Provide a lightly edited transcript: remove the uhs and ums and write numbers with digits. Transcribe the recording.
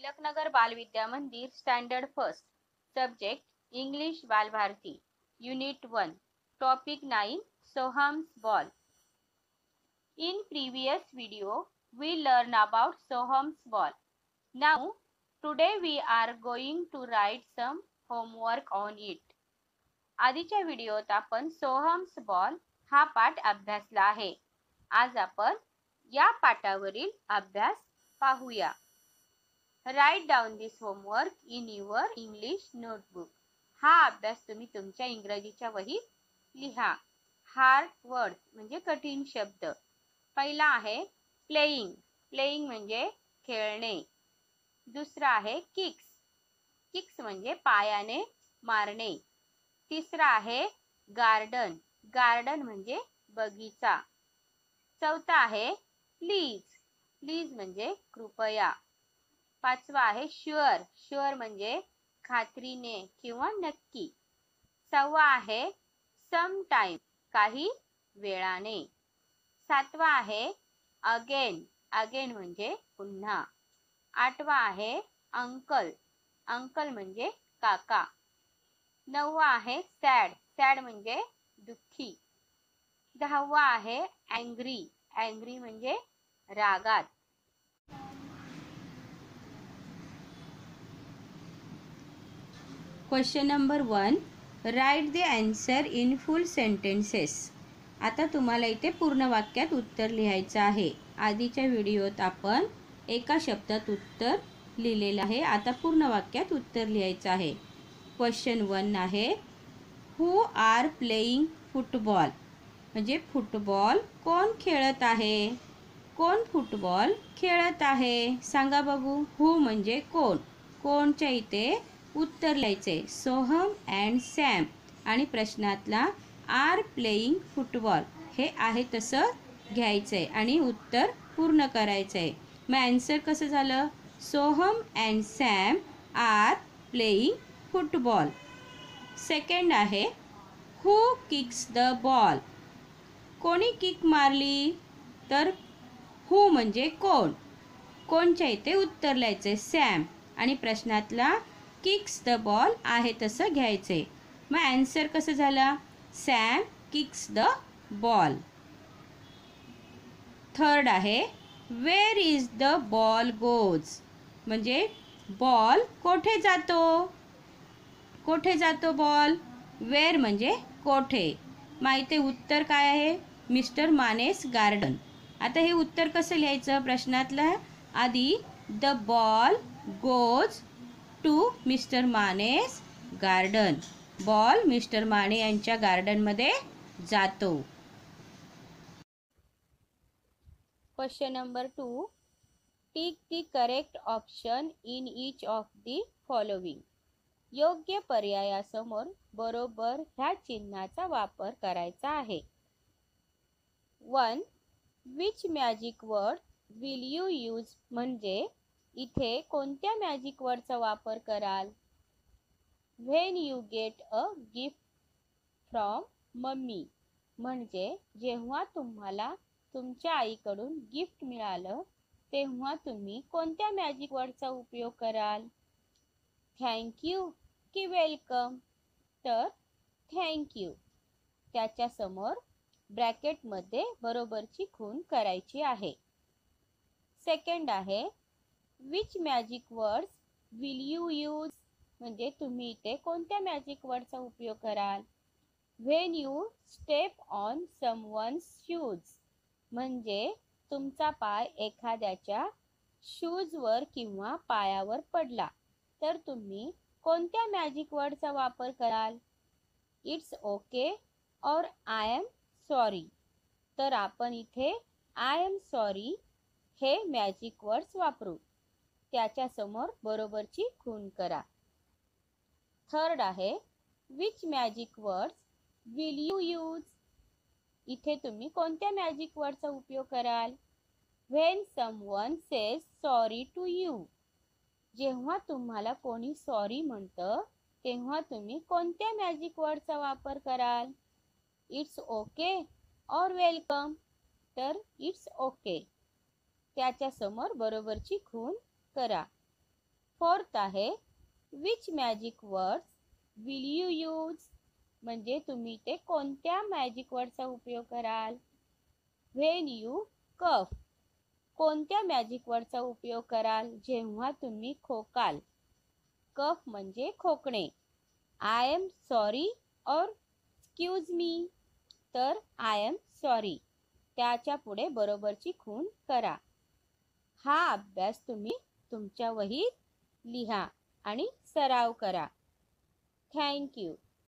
तिलकनगर बाल विद्या मंदिर standard first subject English Balbharati unit 1 topic 9 Soham's ball. In previous video we learn about Soham's ball. Now today we are going to write some homework on it. आधीच्या व्हिडिओत आपण सोहम्स ball हा पाठ अभ्यासला आहे. आज आपण या पाठावरील अभ्यास पाहूया. Write down this homework in your English notebook. हा अभ्यास तुम्ही तुमच्या इंग्रजीच्या वहीत लिहा. हार्ड वर्ड्स म्हणजे कठीण शब्द. पहिला आहे प्लेइंग. प्लेइंग म्हणजे खेळणे. दुसरा आहे किक्स. किक्स म्हणजे पायाने मारणे. तिसरा आहे गार्डन. गार्डन म्हणजे बगीचा. चौथा आहे प्लीज. प्लीज म्हणजे कृपया. पाचवा आहे शुअर. शुअर म्हणजे खात्रीने किंवा नक्की. सहावा आहे सम टाइम काही वेळाने. सातवा आहे अगेन. अगेन म्हणजे पुन्हा. आठवा आहे अंकल. अंकल म्हणजे काका. नववा आहे सॅड. सॅड म्हणजे दुःखी. दहावा आहे अँग्री. अँग्री म्हणजे रागात. Question number 1 write the answer in full sentences. आता तुम्हाला इथे पूर्ण वाक्यात उत्तर लिहायचं आहे. आधीच्या व्हिडिओत आपण एका शब्दात उत्तर लिहिलेलं आहे. आता पूर्ण वाक्यात उत्तर लिहायचं आहे. क्वेश्चन 1 आहे हू आर प्लेइंग फुटबॉल. म्हणजे फुटबॉल कोण खेळत आहे. कोण फुटबॉल खेळत आहे सांगा बघू. हू म्हणजे कोण. कोणच्या इथे उत्तर लिहायचे सोहम अँड सॅम आणि प्रश्नातला आर प्लेइंग फुटबॉल हे आहे तसं घ्यायचंय आणि उत्तर पूर्ण करायचंय. मग आन्सर कसं झालं Soham and Sam are playing football. Second आहे हू किक्स द बॉल. कोणी किक मारली तर हू म्हणजे कोण. कोणच्या इथे उत्तर लिहायचे सॅम आणि प्रश्नातला किक्स द बॉल आहे तसं घ्यायचे. मग आन्सर कसं झाला Sam kicks the ball. Third आहे where is the ball goes. म्हणजे बॉल कोठे जातो. कोठे जातो बॉल. वेअर म्हणजे कोठे. माहिती उत्तर काय आहे मिस्टर मानेस गार्डन. आता हे उत्तर कसं लिहायचं प्रश्नातलं आधी the ball goes to mister Mane's garden. Ball mister Mane यांच्या गार्डनमध्ये जातो. Question number 2 tick the correct option in each of the following. योग्य पर्यायासमोर बरोबर ह्या चिन्हाचा वापर करायचा आहे. 1 which magic word will you use. म्हणजे इथे कोणत्या मॅजिक वर्डचा वापर कराल. When you get a gift from mummy. म्हणजे जेव्हा तुम्हाला तुमच्या आईकडून गिफ्ट मिळालं तेव्हा तुम्ही कोणत्या मॅजिक वर्डचा उपयोग कराल. थँक्यू की वेलकम. तर थँक्यू त्याच्या समोर ब्रॅकेटमध्ये बरोबरची खूण करायची आहे. सेकंड आहे which magic words will you use. म्हणजे तुम्ही इथे कोणत्या मॅजिक वर्डचा उपयोग कराल. When you step on someone's shoes. म्हणजे तुमचा पाय एखाद्याच्या शूजवर किंवा पायावर पडला तर तुम्ही कोणत्या मॅजिक वर्डचा वापर कराल. इट्स ओके और आय एम सॉरी. तर आपण इथे आय एम सॉरी हे मॅजिक वर्ड्स वापरू. त्याच्या समोर बरोबरची खूण करा. थर्ड आहे which magic words will you use. इथे तुम्ही कोणत्या मॅजिक वर्डचा उपयोग कराल. When someone says sorry to you. जेव्हा तुम्हाला कोणी सॉरी म्हणतं तेव्हा तुम्ही कोणत्या मॅजिक वर्डचा वापर कराल. इट्स ओके और वेलकम. तर इट्स ओके त्याच्या समोर बरोबरची खूण करा. फोर्थ आहे which magic words will you use, म्हणजे तुम्ही ते कोणत्या मॅजिक वर्डचा उपयोग कराल. व्हेन यू कफ, कोणत्या मॅजिक वर्डचा उपयोग कराल जेव्हा तुम्ही खोकाल. कफ म्हणजे खोकणे. आय एम सॉरी और एक्सक्यूज मी, तर आय एम सॉरी त्याच्या पुढे बरोबरची खूण करा. हा अभ्यास तुम्ही तुमच्या वहीत लिहा आणि सराव करा. Thank you.